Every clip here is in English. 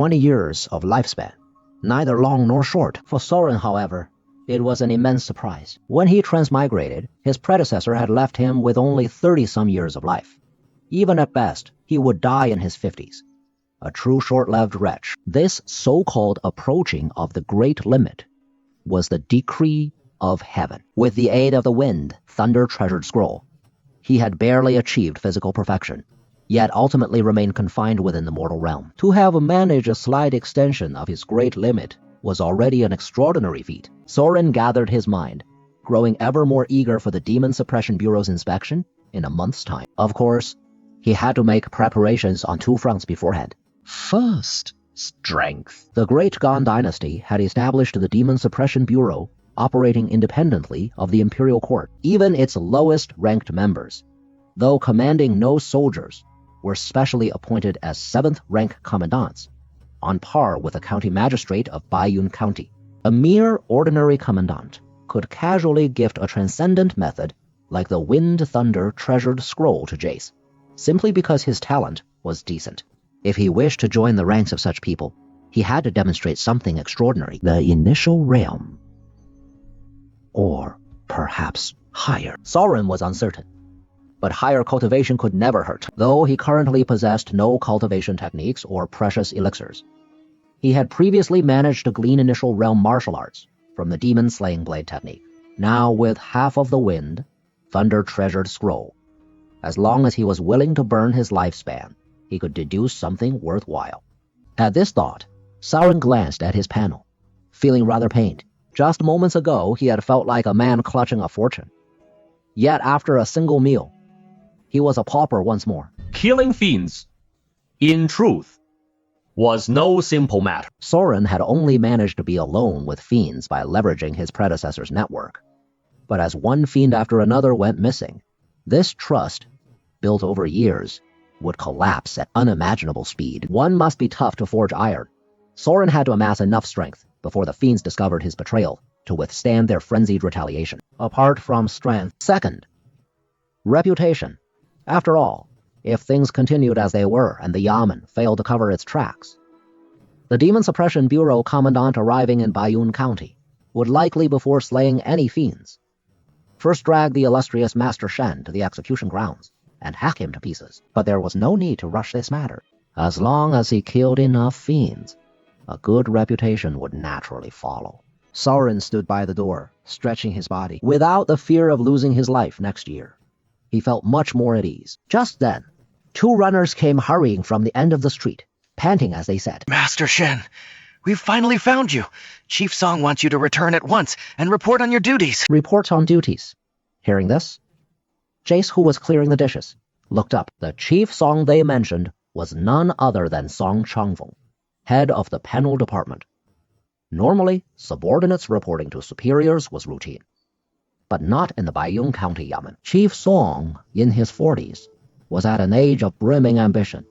20 years of lifespan, neither long nor short. For Soren, however, it was an immense surprise. When he transmigrated, his predecessor had left him with only 30-some years of life. Even at best, he would die in his 50s. A true short-lived wretch. This so-called approaching of the great limit was the decree of heaven. With the aid of the wind, thunder-treasured scroll, he had barely achieved physical perfection, yet ultimately remained confined within the mortal realm. To have managed a slight extension of his great limit was already an extraordinary feat. Soren gathered his mind, growing ever more eager for the Demon Suppression Bureau's inspection in a month's time. Of course, he had to make preparations on 2 fronts beforehand. First, strength. The Great Gon Dynasty had established the Demon Suppression Bureau, operating independently of the Imperial Court. Even its lowest-ranked members, though commanding no soldiers, were specially appointed as 7th-rank commandants, on par with the county magistrate of Baiyun County. A mere ordinary commandant could casually gift a transcendent method like the wind-thunder-treasured scroll to Jace, simply because his talent was decent. If he wished to join the ranks of such people, he had to demonstrate something extraordinary. The initial realm. Or perhaps higher. Soren was uncertain, but higher cultivation could never hurt, though he currently possessed no cultivation techniques or precious elixirs. He had previously managed to glean initial realm martial arts from the demon slaying blade technique. Now, with half of the wind, thunder-treasured scroll, as long as he was willing to burn his lifespan, he could deduce something worthwhile. At this thought, Soren glanced at his panel, feeling rather pained. Just moments ago, he had felt like a man clutching a fortune. Yet after a single meal, he was a pauper once more. Killing fiends, in truth, was no simple matter. Soren had only managed to be alone with fiends by leveraging his predecessor's network. But as one fiend after another went missing, this trust, built over years, would collapse at unimaginable speed. One must be tough to forge iron. Soren had to amass enough strength before the fiends discovered his betrayal to withstand their frenzied retaliation. Apart from strength. Second, reputation. After all, if things continued as they were and the Yamen failed to cover its tracks, the Demon Suppression Bureau commandant arriving in Baiyun County would likely, before slaying any fiends, first drag the illustrious Master Shen to the execution grounds and hack him to pieces. But there was no need to rush this matter. As long as he killed enough fiends, a good reputation would naturally follow. Soren stood by the door, stretching his body, without the fear of losing his life next year. He felt much more at ease. Just then, 2 runners came hurrying from the end of the street, panting as they said, "Master Shen, we've finally found you. Chief Song wants you to return at once and report on your duties." Report on duties. Hearing this, Jace, who was clearing the dishes, looked up. The Chief Song they mentioned was none other than Song Changfeng, head of the penal department. Normally, subordinates reporting to superiors was routine, but not in the Baiyun County Yamen. Chief Song, in his 40s, was at an age of brimming ambition,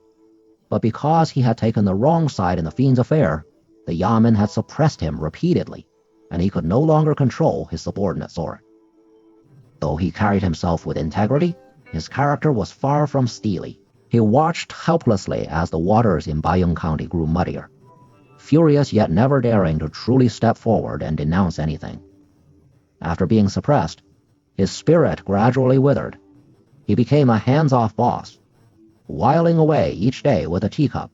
but because he had taken the wrong side in the Fiends' affair, the Yamen had suppressed him repeatedly, and he could no longer control his subordinate Soren. Though he carried himself with integrity, his character was far from steely. He watched helplessly as the waters in Baiyun County grew muddier, furious yet never daring to truly step forward and denounce anything. After being suppressed, his spirit gradually withered. He became a hands-off boss, whiling away each day with a teacup,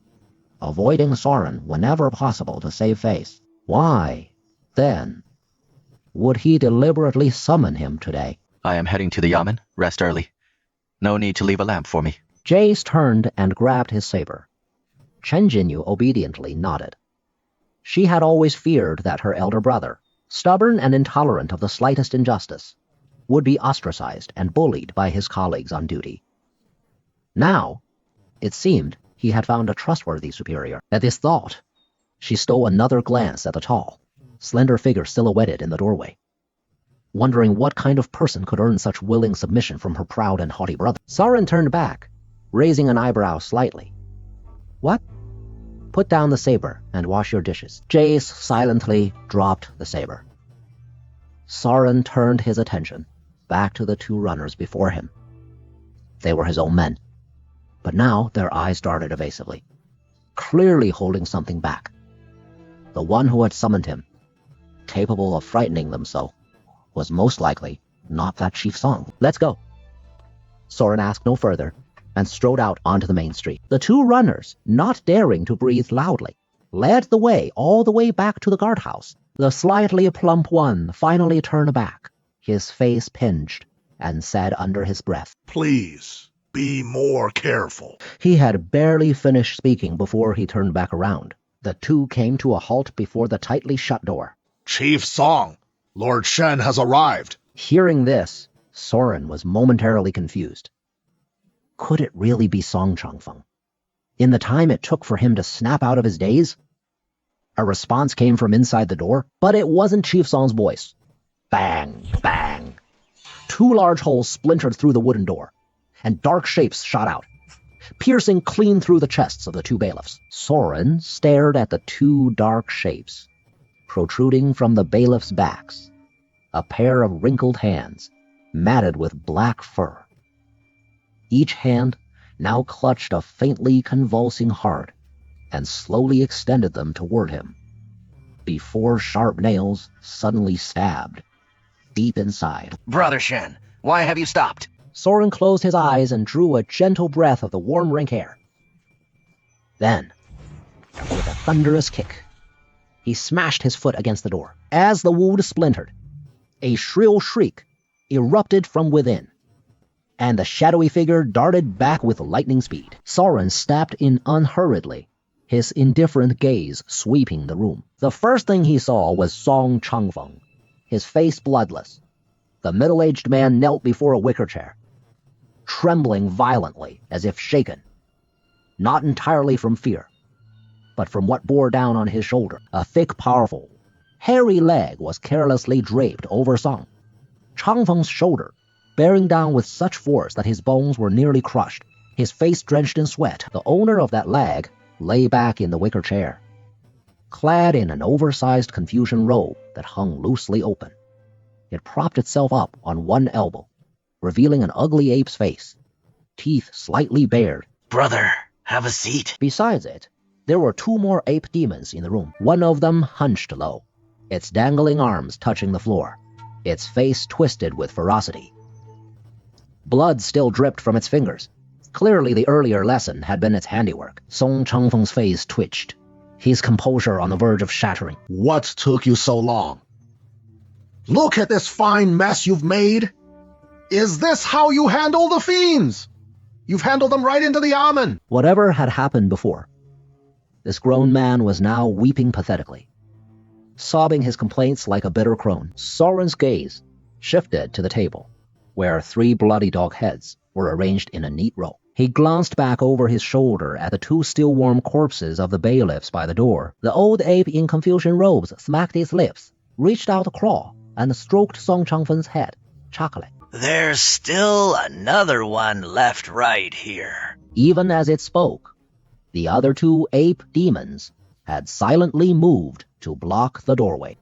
avoiding Soren whenever possible to save face. Why, then, would he deliberately summon him today? "I am heading to the Yamen. Rest early. No need to leave a lamp for me." Jace turned and grabbed his saber. Chen Jinyu obediently nodded. She had always feared that her elder brother, stubborn and intolerant of the slightest injustice, would be ostracized and bullied by his colleagues on duty. Now, it seemed he had found a trustworthy superior. At this thought, she stole another glance at the tall, slender figure silhouetted in the doorway, wondering what kind of person could earn such willing submission from her proud and haughty brother. Soren turned back, raising an eyebrow slightly. "What?" "Put down the saber and wash your dishes." Jace silently dropped the saber. Soren turned his attention back to the 2 runners before him. They were his own men, but now their eyes darted evasively. clearly holding something back. The one who had summoned him, capable of frightening them so, was most likely not that Chief Song. Let's go. Soren asked no further and strode out onto the main street. The two runners, not daring to breathe loudly, led the way all the way back to the guardhouse. The slightly plump one finally turned back, his face pinched, and said under his breath, "Please, be more careful." He had barely finished speaking before he turned back around. The two came to a halt before the tightly shut door. "Chief Song, Lord Shen has arrived." Hearing this, Soren was momentarily confused. Could it really be Song Changfeng? In the time it took for him to snap out of his daze? A response came from inside the door, but it wasn't Chief Song's voice. Bang, bang. Two large holes splintered through the wooden door, and dark shapes shot out, piercing clean through the chests of the two bailiffs. Soren stared at the two dark shapes, protruding from the bailiffs' backs, a pair of wrinkled hands, matted with black fur. Each hand now clutched a faintly convulsing heart and slowly extended them toward him, before sharp nails suddenly stabbed deep inside. Brother Shen, why have you stopped? Soren closed his eyes and drew a gentle breath of the warm rank air. Then, with a thunderous kick, he smashed his foot against the door. As the wood splintered, a shrill shriek erupted from within, and the shadowy figure darted back with lightning speed. Soren stepped in unhurriedly, his indifferent gaze sweeping the room. The first thing he saw was Song Changfeng, his face bloodless. The middle-aged man knelt before a wicker chair, trembling violently as if shaken, not entirely from fear, but from what bore down on his shoulder. A thick, powerful, hairy leg was carelessly draped over Song Changfeng's shoulder, bearing down with such force that his bones were nearly crushed. His face drenched in sweat, the owner of that leg lay back in the wicker chair, clad in an oversized Confucian robe that hung loosely open. It propped itself up on one elbow, revealing an ugly ape's face, teeth slightly bared. Brother, have a seat. Besides it, there were two more ape demons in the room. One of them hunched low, its dangling arms touching the floor, its face twisted with ferocity. Blood still dripped from its fingers. Clearly the earlier lesson had been its handiwork. Song Changfeng's face twitched, his composure on the verge of shattering. "What took you so long? Look at this fine mess you've made. Is this how you handle the fiends? You've handled them right into the Amen." Whatever had happened before, this grown man was now weeping pathetically, sobbing his complaints like a bitter crone. Soren's gaze shifted to the table, where 3 bloody dog heads were arranged in a neat row. He glanced back over his shoulder at the 2 still warm corpses of the bailiffs by the door. The old ape in Confucian robes smacked his lips, reached out a claw, and stroked Song Changfeng's head, chuckling. There's still another one left right here. Even as it spoke, the other 2 ape demons had silently moved to block the doorway.